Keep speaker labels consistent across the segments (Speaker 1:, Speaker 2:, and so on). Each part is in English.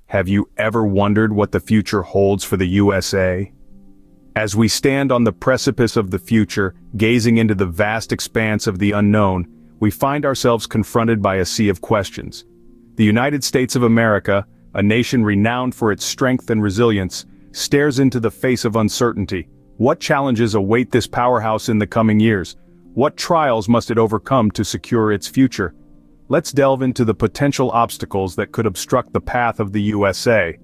Speaker 1: Have you ever wondered what the future holds for the USA? As we stand on the precipice of the future, gazing into the vast expanse of the unknown, we find ourselves confronted by a sea of questions. The United States of America, a nation renowned for its strength and resilience, stares into the face of uncertainty. What challenges await this powerhouse in the coming years? What trials must it overcome to secure its future? Let's delve into the potential obstacles that could obstruct the path of the USA.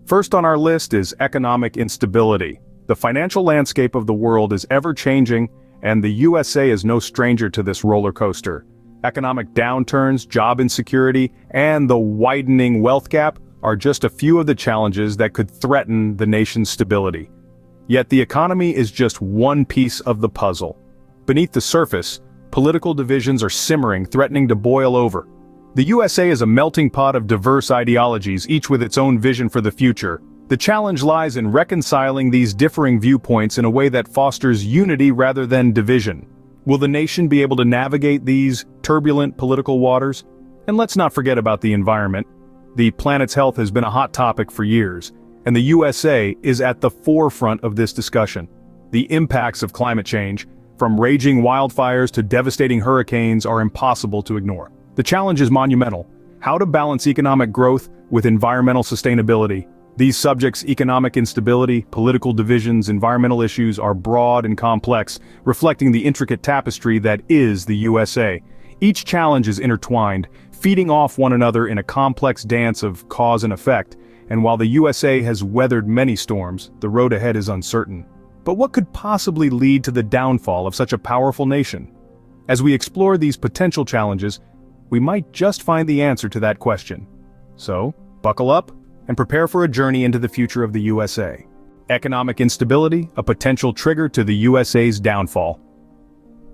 Speaker 1: First on our list is economic instability. The financial landscape of the world is ever-changing, and the USA is no stranger to this roller coaster. Economic downturns, job insecurity, and the widening wealth gap are just a few of the challenges that could threaten the nation's stability. Yet the economy is just one piece of the puzzle. Beneath the surface, political divisions are simmering, threatening to boil over. The USA is a melting pot of diverse ideologies, each with its own vision for the future. The challenge lies in reconciling these differing viewpoints in a way that fosters unity rather than division. Will the nation be able to navigate these turbulent political waters? And let's not forget about the environment. The planet's health has been a hot topic for years, and the USA is at the forefront of this discussion. The impacts of climate change, from raging wildfires to devastating hurricanes, are impossible to ignore. The challenge is monumental: how to balance economic growth with environmental sustainability. These subjects, economic instability, political divisions, environmental issues, are broad and complex, reflecting the intricate tapestry that is the USA. Each challenge is intertwined, feeding off one another in a complex dance of cause and effect, and while the USA has weathered many storms, the road ahead is uncertain. But what could possibly lead to the downfall of such a powerful nation? As we explore these potential challenges, we might just find the answer to that question. So, buckle up and prepare for a journey into the future of the USA. Economic instability, a potential trigger to the USA's downfall.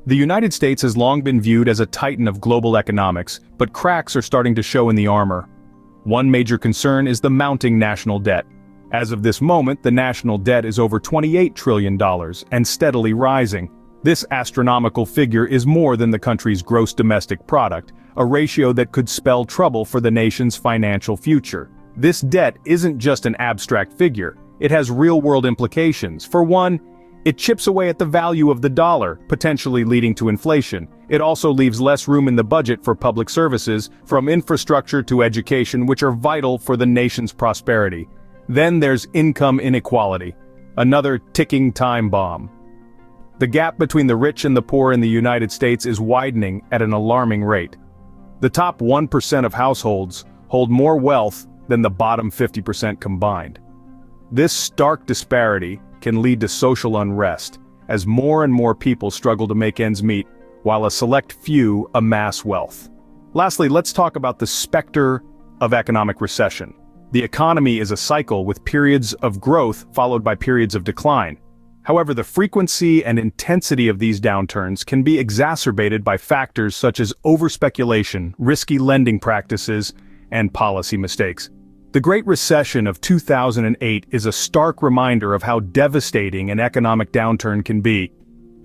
Speaker 1: The United States has long been viewed as a titan of global economics, but cracks are starting to show in the armor. One major concern is the mounting national debt. As of this moment, the national debt is over $28 trillion and steadily rising. This astronomical figure is more than the country's gross domestic product, a ratio that could spell trouble for the nation's financial future. This debt isn't just an abstract figure, it has real-world implications. For one, it chips away at the value of the dollar, potentially leading to inflation. It also leaves less room in the budget for public services, from infrastructure to education, which are vital for the nation's prosperity. Then there's income inequality, another ticking time bomb. The gap between the rich and the poor in the United States is widening at an alarming rate. The top 1% of households hold more wealth than the bottom 50% combined. This stark disparity can lead to social unrest, as more and more people struggle to make ends meet, while a select few amass wealth. Lastly, let's talk about the specter of economic recession. The economy is a cycle with periods of growth followed by periods of decline. However, the frequency and intensity of these downturns can be exacerbated by factors such as overspeculation, risky lending practices, and policy mistakes. The Great Recession of 2008 is a stark reminder of how devastating an economic downturn can be.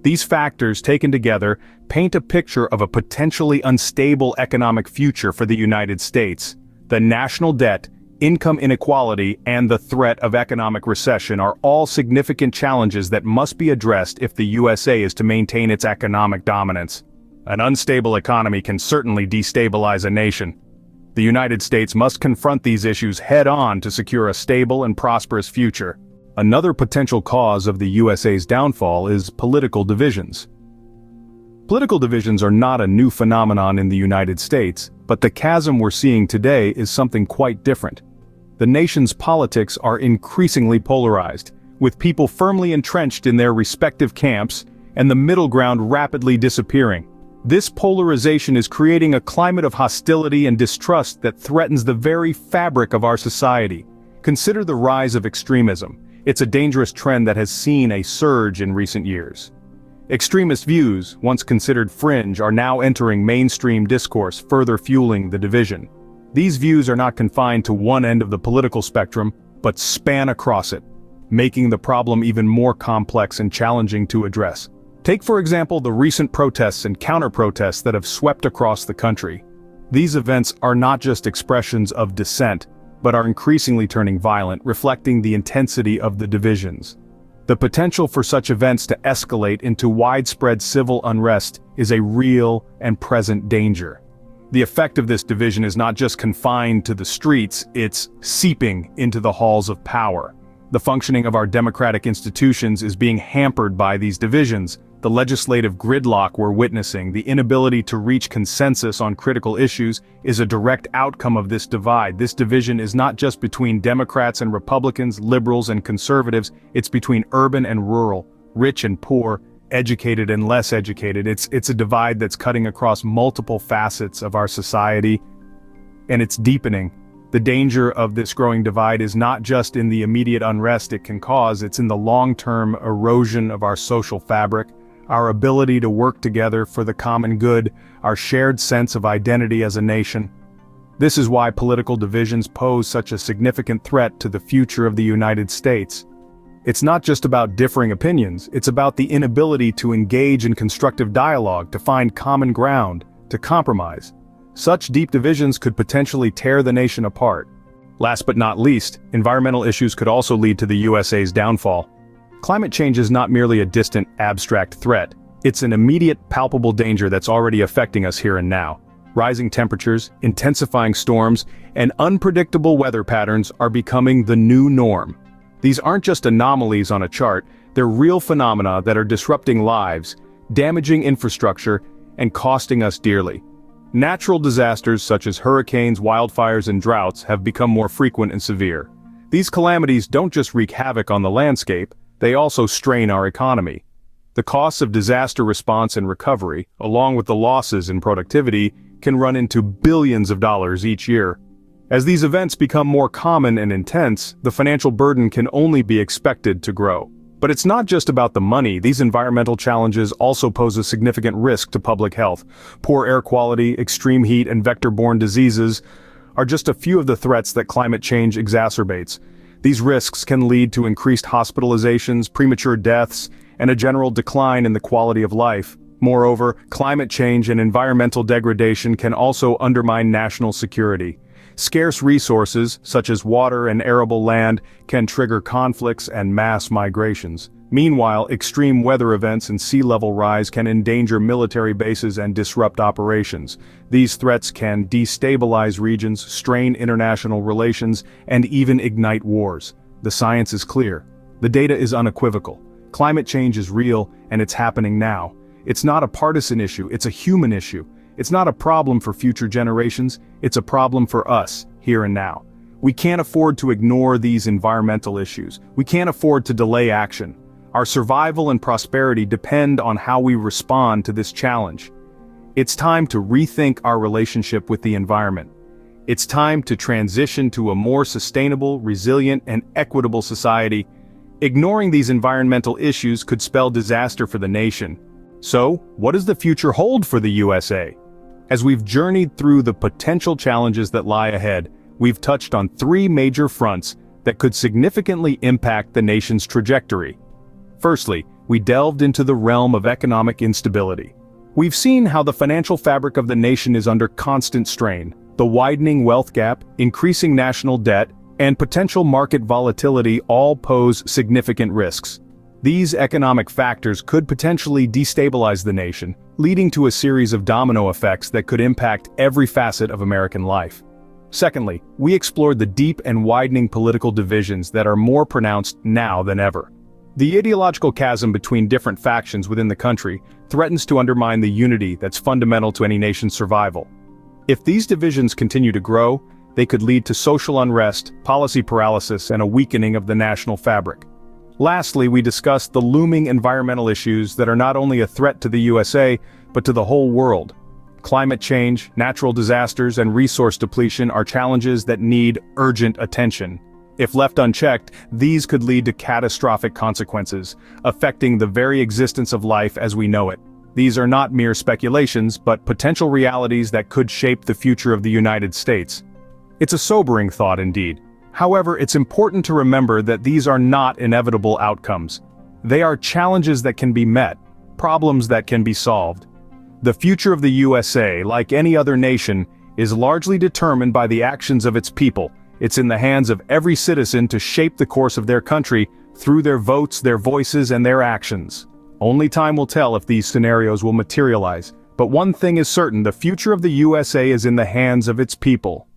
Speaker 1: These factors, taken together, paint a picture of a potentially unstable economic future for the United States. The national debt, income inequality, and the threat of economic recession are all significant challenges that must be addressed if the USA is to maintain its economic dominance. An unstable economy can certainly destabilize a nation. The United States must confront these issues head-on to secure a stable and prosperous future. Another potential cause of the USA's downfall is political divisions. Political divisions are not a new phenomenon in the United States, but the chasm we're seeing today is something quite different. The nation's politics are increasingly polarized, with people firmly entrenched in their respective camps and the middle ground rapidly disappearing. This polarization is creating a climate of hostility and distrust that threatens the very fabric of our society. Consider the rise of extremism. It's a dangerous trend that has seen a surge in recent years. Extremist views, once considered fringe, are now entering mainstream discourse, further fueling the division. These views are not confined to one end of the political spectrum, but span across it, making the problem even more complex and challenging to address. Take, for example, the recent protests and counter-protests that have swept across the country. These events are not just expressions of dissent, but are increasingly turning violent, reflecting the intensity of the divisions. The potential for such events to escalate into widespread civil unrest is a real and present danger. The effect of this division is not just confined to the streets, it's seeping into the halls of power. The functioning of our democratic institutions is being hampered by these divisions. The legislative gridlock we're witnessing, the inability to reach consensus on critical issues, is a direct outcome of this divide. This division is not just between Democrats and Republicans, liberals and conservatives, it's between urban and rural, rich and poor, educated and less educated. It's a divide that's cutting across multiple facets of our society, and it's deepening. The danger of this growing divide is not just in the immediate unrest it can cause, it's in the long-term erosion of our social fabric, our ability to work together for the common good, our shared sense of identity as a nation. This is why political divisions pose such a significant threat to the future of the United States. It's not just about differing opinions, it's about the inability to engage in constructive dialogue, to find common ground, to compromise. Such deep divisions could potentially tear the nation apart. Last but not least, environmental issues could also lead to the USA's downfall. Climate change is not merely a distant, abstract threat. It's an immediate, palpable danger that's already affecting us here and now. Rising temperatures, intensifying storms, and unpredictable weather patterns are becoming the new norm. These aren't just anomalies on a chart, they're real phenomena that are disrupting lives, damaging infrastructure, and costing us dearly. Natural disasters such as hurricanes, wildfires, and droughts have become more frequent and severe. These calamities don't just wreak havoc on the landscape, they also strain our economy. The costs of disaster response and recovery, along with the losses in productivity, can run into billions of dollars each year. As these events become more common and intense, the financial burden can only be expected to grow. But it's not just about the money. These environmental challenges also pose a significant risk to public health. Poor air quality, extreme heat, and vector-borne diseases are just a few of the threats that climate change exacerbates. These risks can lead to increased hospitalizations, premature deaths, and a general decline in the quality of life. Moreover, climate change and environmental degradation can also undermine national security. Scarce resources, such as water and arable land, can trigger conflicts and mass migrations. Meanwhile, extreme weather events and sea level rise can endanger military bases and disrupt operations. These threats can destabilize regions, strain international relations, and even ignite wars. The science is clear. The data is unequivocal. Climate change is real, and it's happening now. It's not a partisan issue, it's a human issue. It's not a problem for future generations, it's a problem for us, here and now. We can't afford to ignore these environmental issues. We can't afford to delay action. Our survival and prosperity depend on how we respond to this challenge. It's time to rethink our relationship with the environment. It's time to transition to a more sustainable, resilient, and equitable society. Ignoring these environmental issues could spell disaster for the nation. So, what does the future hold for the USA? As we've journeyed through the potential challenges that lie ahead, we've touched on three major fronts that could significantly impact the nation's trajectory. Firstly, we delved into the realm of economic instability. We've seen how the financial fabric of the nation is under constant strain. The widening wealth gap, increasing national debt, and potential market volatility all pose significant risks. These economic factors could potentially destabilize the nation, leading to a series of domino effects that could impact every facet of American life. Secondly, we explored the deep and widening political divisions that are more pronounced now than ever. The ideological chasm between different factions within the country threatens to undermine the unity that's fundamental to any nation's survival. If these divisions continue to grow, they could lead to social unrest, policy paralysis, and a weakening of the national fabric. Lastly, we discussed the looming environmental issues that are not only a threat to the USA, but to the whole world. Climate change, natural disasters, and resource depletion are challenges that need urgent attention. If left unchecked, these could lead to catastrophic consequences, affecting the very existence of life as we know it. These are not mere speculations, but potential realities that could shape the future of the United States. It's a sobering thought indeed. However, it's important to remember that these are not inevitable outcomes. They are challenges that can be met, problems that can be solved. The future of the USA, like any other nation, is largely determined by the actions of its people, It's in the hands of every citizen to shape the course of their country through their votes, their voices, and their actions. Only time will tell if these scenarios will materialize, but one thing is certain: the future of the USA is in the hands of its people.